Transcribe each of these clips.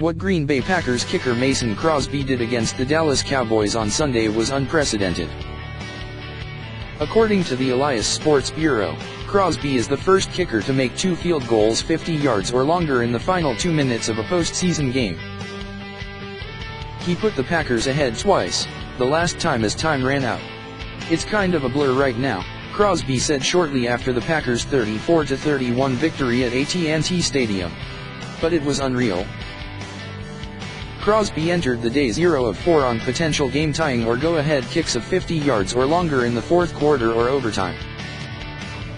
What Green Bay Packers kicker Mason Crosby did against the Dallas Cowboys on Sunday was unprecedented. According to the Elias Sports Bureau, Crosby is the first kicker to make 2 field goals 50 yards or longer in the final 2 minutes of a postseason game. He put the Packers ahead twice, the last time as time ran out. "It's kind of a blur right now," Crosby said shortly after the Packers' 34-31 victory at AT&T Stadium. "But it was unreal." Crosby entered the day 0 of 4 on potential game-tying or go-ahead kicks of 50 yards or longer in the fourth quarter or overtime.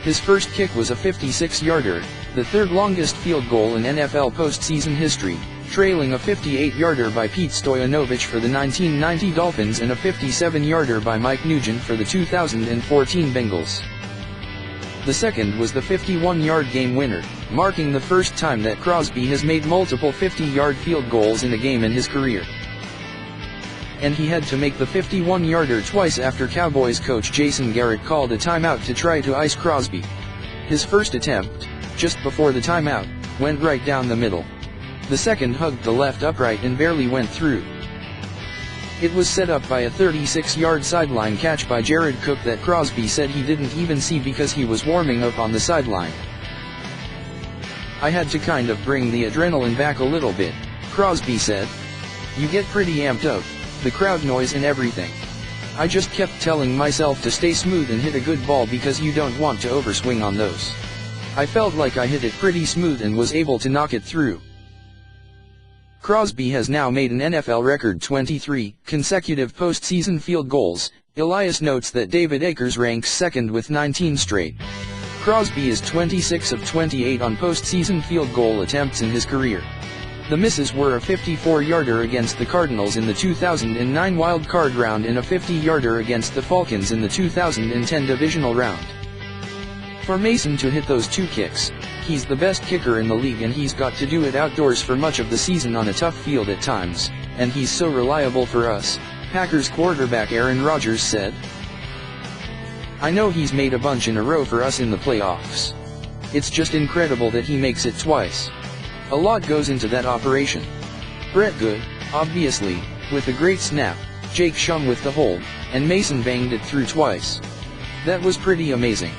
His first kick was a 56-yarder, the third longest field goal in NFL postseason history, trailing a 58-yarder by Pete Stoyanovich for the 1990 Dolphins and a 57-yarder by Mike Nugent for the 2014 Bengals. The second was the 51-yard game winner, marking the first time that Crosby has made multiple 50-yard field goals in a game in his career. And he had to make the 51-yarder twice after Cowboys coach Jason Garrett called a timeout to try to ice Crosby. His first attempt, just before the timeout, went right down the middle. The second hugged the left upright and barely went through. It was set up by a 36-yard sideline catch by Jared Cook that Crosby said he didn't even see because he was warming up on the sideline. "I had to kind of bring the adrenaline back a little bit," Crosby said. "You get pretty amped up, the crowd noise and everything. I just kept telling myself to stay smooth and hit a good ball because you don't want to overswing on those. I felt like I hit it pretty smooth and was able to knock it through." Crosby has now made an NFL record 23 consecutive postseason field goals. Elias notes that David Akers ranks second with 19 straight. Crosby is 26 of 28 on postseason field goal attempts in his career. The misses were a 54-yarder against the Cardinals in the 2009 wild card round and a 50-yarder against the Falcons in the 2010 divisional round. For Mason to hit those 2 kicks, he's the best kicker in the league and he's got to do it outdoors for much of the season on a tough field at times, and he's so reliable for us, Packers quarterback Aaron Rodgers said. "I know he's made a bunch in a row for us in the playoffs. It's just incredible that he makes it twice. A lot goes into that operation. Brett Good, obviously, with a great snap, Jake Shum with the hold, and Mason banged it through twice. That was pretty amazing."